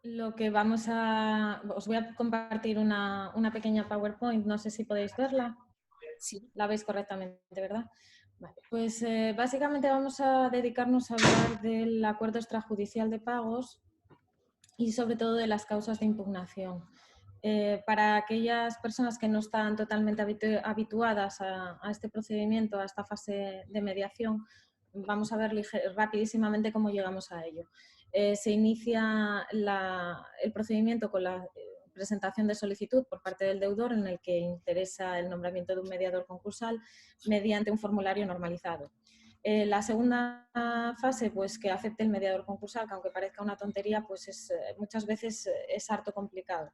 Lo que os voy a compartir una pequeña PowerPoint, no sé si podéis verla. Sí. La veis correctamente, ¿verdad? Vale, pues básicamente vamos a dedicarnos a hablar del acuerdo extrajudicial de pagos y sobre todo de las causas de impugnación. Para aquellas personas que no están totalmente habituadas a este procedimiento, a esta fase de mediación, vamos a ver rapidísimamente cómo llegamos a ello. Se inicia el procedimiento con la presentación de solicitud por parte del deudor en el que interesa el nombramiento de un mediador concursal mediante un formulario normalizado. La segunda fase, pues que acepte el mediador concursal, que aunque parezca una tontería, pues muchas veces es harto complicado.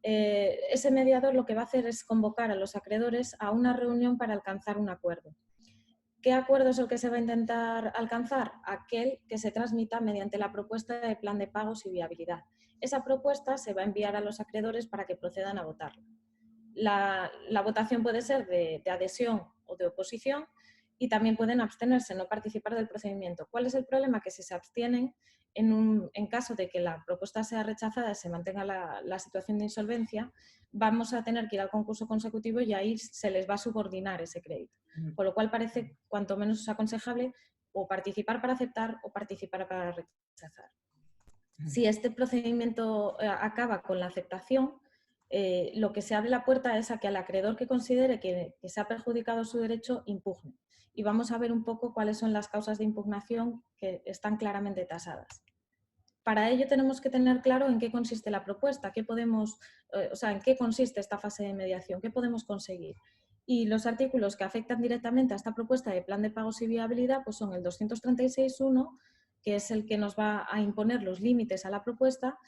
Ese mediador lo que va a hacer es convocar a los acreedores a una reunión para alcanzar un acuerdo. ¿Qué acuerdo es el que se va a intentar alcanzar? Aquel que se transmita mediante la propuesta de plan de pagos y viabilidad. Esa propuesta se va a enviar a los acreedores para que procedan a votarla. La votación puede ser de adhesión o de oposición y también pueden abstenerse, no participar del procedimiento. ¿Cuál es el problema? Que si se abstienen, en caso de que la propuesta sea rechazada y se mantenga la situación de insolvencia, vamos a tener que ir al concurso consecutivo y ahí se les va a subordinar ese crédito. Con lo cual parece cuanto menos aconsejable o participar para aceptar o participar para rechazar. Si este procedimiento acaba con la aceptación, lo que se abre la puerta es a que al acreedor que considere que se ha perjudicado su derecho impugne. Y vamos a ver un poco cuáles son las causas de impugnación que están claramente tasadas. Para ello tenemos que tener claro en qué consiste la propuesta, en qué consiste esta fase de mediación, qué podemos conseguir. Y los artículos que afectan directamente a esta propuesta de plan de pagos y viabilidad pues son el 236.1, que es el que nos va a imponer los límites a la propuesta,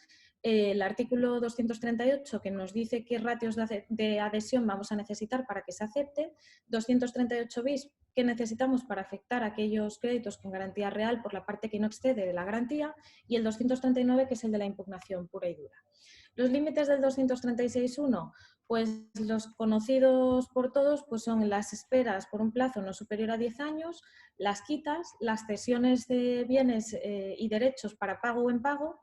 el artículo 238, que nos dice qué ratios de adhesión vamos a necesitar para que se acepte, 238 bis, que necesitamos para afectar aquellos créditos con garantía real por la parte que no excede de la garantía, y el 239, que es el de la impugnación pura y dura. Los límites del 236.1, pues los conocidos por todos, pues son las esperas por un plazo no superior a 10 años, las quitas, las cesiones de bienes y derechos para pago o en pago,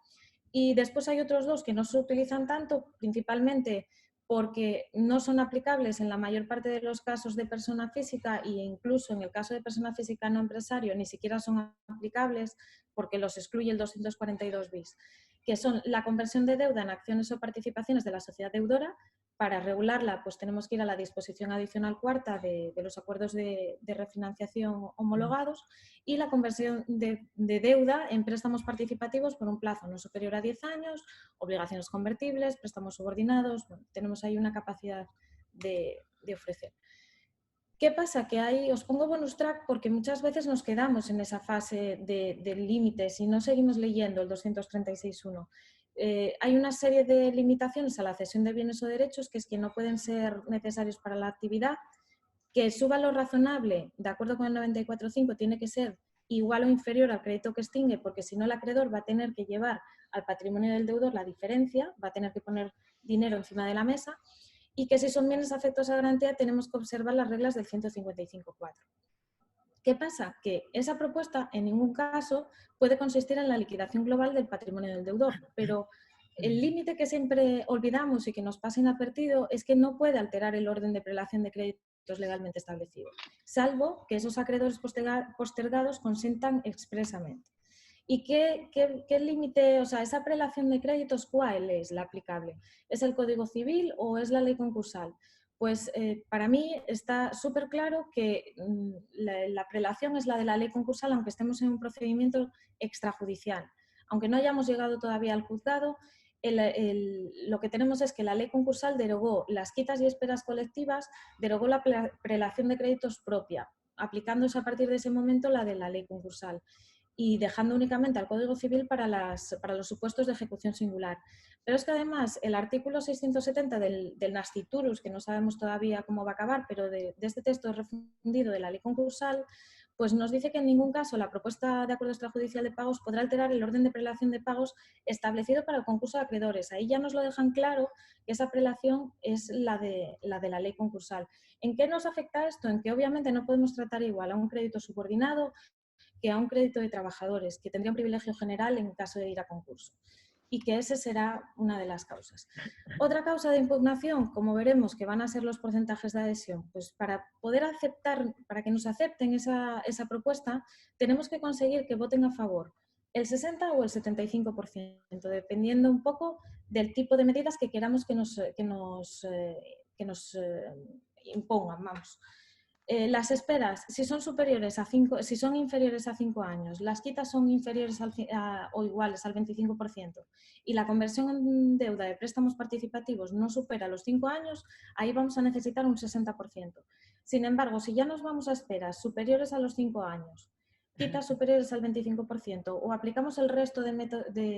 y después hay otros dos que no se utilizan tanto, principalmente porque no son aplicables en la mayor parte de los casos de persona física, e incluso en el caso de persona física no empresario ni siquiera son aplicables porque los excluye el 242 bis, que son la conversión de deuda en acciones o participaciones de la sociedad deudora. Para regularla, pues tenemos que ir a la disposición adicional cuarta de los acuerdos de refinanciación homologados, y la conversión de deuda en préstamos participativos por un plazo no superior a 10 años, obligaciones convertibles, préstamos subordinados. Bueno, tenemos ahí una capacidad de ofrecer. ¿Qué pasa? Que ahí os pongo bonus track porque muchas veces nos quedamos en esa fase de límites y no seguimos leyendo el 236.1. Hay una serie de limitaciones a la cesión de bienes o derechos que es que no pueden ser necesarios para la actividad, que su valor razonable, de acuerdo con el 94.5, tiene que ser igual o inferior al crédito que extingue, porque si no el acreedor va a tener que llevar al patrimonio del deudor la diferencia, va a tener que poner dinero encima de la mesa, y que si son bienes afectos a garantía tenemos que observar las reglas del 155.4. ¿Qué pasa? Que esa propuesta en ningún caso puede consistir en la liquidación global del patrimonio del deudor, pero el límite que siempre olvidamos y que nos pasa inadvertido es que no puede alterar el orden de prelación de créditos legalmente establecido, salvo que esos acreedores postergados consientan expresamente. ¿Y qué límite, o sea, esa prelación de créditos, cuál es la aplicable? ¿Es el Código Civil o es la ley concursal? Pues para mí está súper claro que la prelación es la de la ley concursal, aunque estemos en un procedimiento extrajudicial. Aunque no hayamos llegado todavía al juzgado, lo que tenemos es que la ley concursal derogó las quitas y esperas colectivas, derogó la prelación de créditos propia, aplicándose a partir de ese momento la de la ley concursal, y dejando únicamente al Código Civil para los supuestos de ejecución singular. Pero es que además el artículo 670 del Nasciturus, que no sabemos todavía cómo va a acabar, pero de este texto refundido de la ley concursal, pues nos dice que en ningún caso la propuesta de acuerdo extrajudicial de pagos podrá alterar el orden de prelación de pagos establecido para el concurso de acreedores. Ahí ya nos lo dejan claro, que esa prelación es la de la ley concursal. ¿En qué nos afecta esto? En que obviamente no podemos tratar igual a un crédito subordinado que a un crédito de trabajadores, que tendría un privilegio general en caso de ir a concurso. y que ese será una de las causas. Otra causa de impugnación, como veremos, que van a ser los porcentajes de adhesión. Pues para poder aceptar, para que nos acepten esa propuesta, tenemos que conseguir que voten a favor el 60 o el 75%, dependiendo un poco del tipo de medidas que queramos que nos impongan, vamos. Las esperas, si son inferiores a 5 años, las quitas son inferiores o iguales al 25% y la conversión en deuda de préstamos participativos no supera los 5 años, ahí vamos a necesitar un 60%. Sin embargo, si ya nos vamos a esperas superiores a los 5 años, quitas superiores al 25% o aplicamos el resto de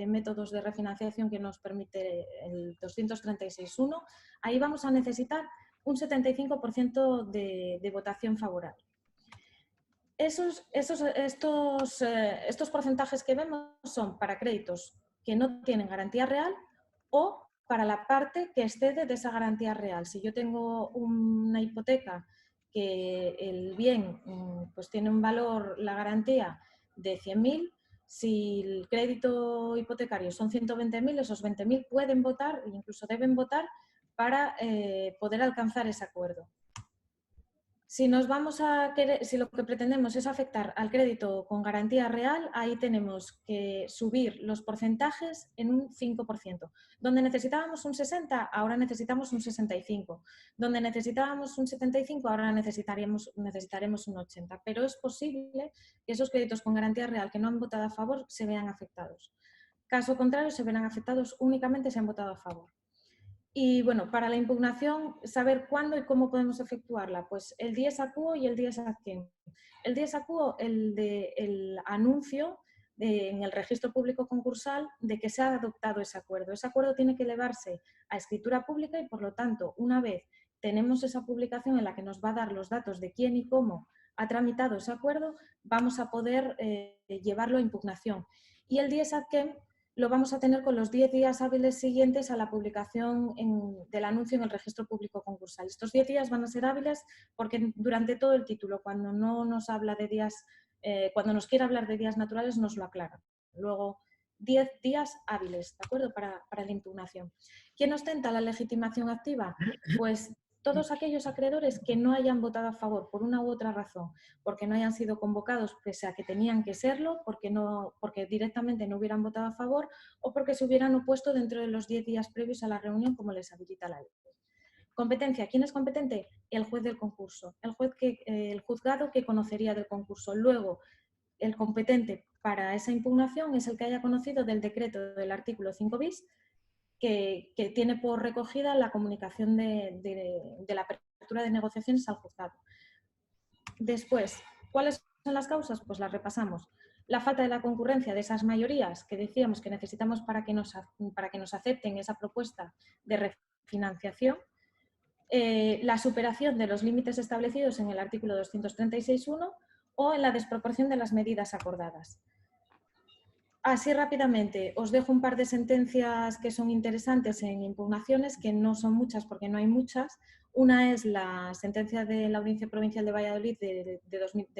métodos de refinanciación que nos permite el 236.1, ahí vamos a necesitar un 75% de votación favorable. Estos porcentajes que vemos son para créditos que no tienen garantía real o para la parte que excede de esa garantía real. Si yo tengo una hipoteca que el bien pues tiene un valor, la garantía de 100.000, si el crédito hipotecario son 120.000, esos 20.000 pueden votar, incluso deben votar, para poder alcanzar ese acuerdo. Si lo que pretendemos es afectar al crédito con garantía real, ahí tenemos que subir los porcentajes en un 5%. Donde necesitábamos un 60, ahora necesitamos un 65. Donde necesitábamos un 75, ahora necesitaremos un 80. Pero es posible que esos créditos con garantía real que no han votado a favor se vean afectados. Caso contrario, se verán afectados únicamente si han votado a favor. Y bueno, para la impugnación, saber cuándo y cómo podemos efectuarla, pues el dies a quo y el dies ad quem. El dies a quo, el anuncio en el registro público concursal de que se ha adoptado ese acuerdo. Ese acuerdo tiene que elevarse a escritura pública y, por lo tanto, una vez tenemos esa publicación en la que nos va a dar los datos de quién y cómo ha tramitado ese acuerdo, vamos a poder llevarlo a impugnación. Y el dies ad quem lo vamos a tener con los 10 días hábiles siguientes a la publicación del anuncio en el registro público concursal. Estos 10 días van a ser hábiles porque durante todo el título, cuando no nos habla de días, cuando nos quiere hablar de días naturales, nos lo aclara. Luego, 10 días hábiles, ¿de acuerdo? Para la impugnación. ¿Quién ostenta la legitimación activa? Pues todos aquellos acreedores que no hayan votado a favor por una u otra razón, porque no hayan sido convocados pese a que tenían que serlo, porque directamente no hubieran votado a favor o porque se hubieran opuesto dentro de los 10 días previos a la reunión, como les habilita la ley. Competencia. ¿Quién es competente? El juez del concurso, el juzgado que conocería del concurso. Luego, el competente para esa impugnación es el que haya conocido del decreto del artículo 5 bis, que tiene por recogida la comunicación de la apertura de negociaciones al juzgado. Después, ¿cuáles son las causas? Pues las repasamos. La falta de la concurrencia de esas mayorías que decíamos que necesitamos para que nos acepten esa propuesta de refinanciación. La superación de los límites establecidos en el artículo 236.1 o en la desproporción de las medidas acordadas. Así rápidamente, os dejo un par de sentencias que son interesantes en impugnaciones, que no son muchas porque no hay muchas. Una es la sentencia de la Audiencia Provincial de Valladolid del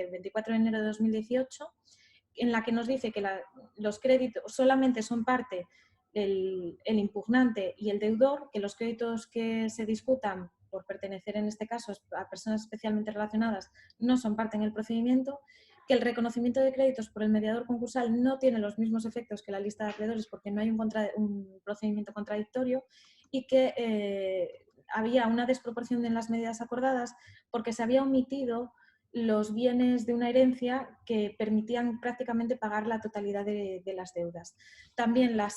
24 de enero de 2018, en la que nos dice que los créditos solamente son parte el impugnante y el deudor, que los créditos que se disputan por pertenecer en este caso a personas especialmente relacionadas no son parte en el procedimiento, que el reconocimiento de créditos por el mediador concursal no tiene los mismos efectos que la lista de acreedores porque no hay un procedimiento contradictorio y que había una desproporción en las medidas acordadas porque se había omitido los bienes de una herencia que permitían prácticamente pagar la totalidad de las deudas. También la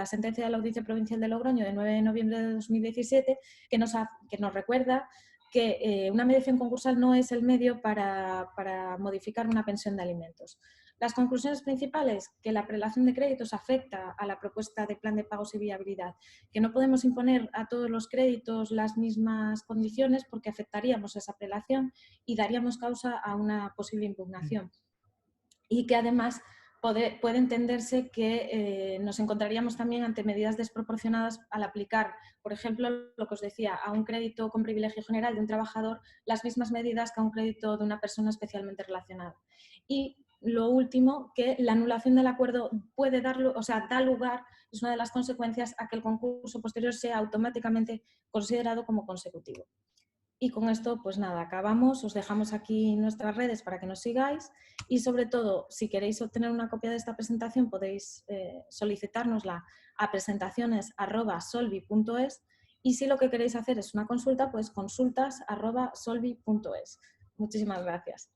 sentencia de la Audiencia Provincial de Logroño de 9 de noviembre de 2017 que nos recuerda que una mediación concursal no es el medio para modificar una pensión de alimentos. Las conclusiones principales, que la prelación de créditos afecta a la propuesta de plan de pagos y viabilidad, que no podemos imponer a todos los créditos las mismas condiciones porque afectaríamos esa prelación y daríamos causa a una posible impugnación. Y que además puede entenderse que nos encontraríamos también ante medidas desproporcionadas al aplicar, por ejemplo, lo que os decía, a un crédito con privilegio general de un trabajador, las mismas medidas que a un crédito de una persona especialmente relacionada. Y lo último, que la anulación del acuerdo puede darlo, o sea, da lugar, es una de las consecuencias, a que el concurso posterior sea automáticamente considerado como consecutivo. Y con esto, pues nada, acabamos. Os dejamos aquí nuestras redes para que nos sigáis y, sobre todo, si queréis obtener una copia de esta presentación, podéis solicitárnosla a presentaciones@solvi.es, y si lo que queréis hacer es una consulta, pues consultas@solvi.es. Muchísimas gracias.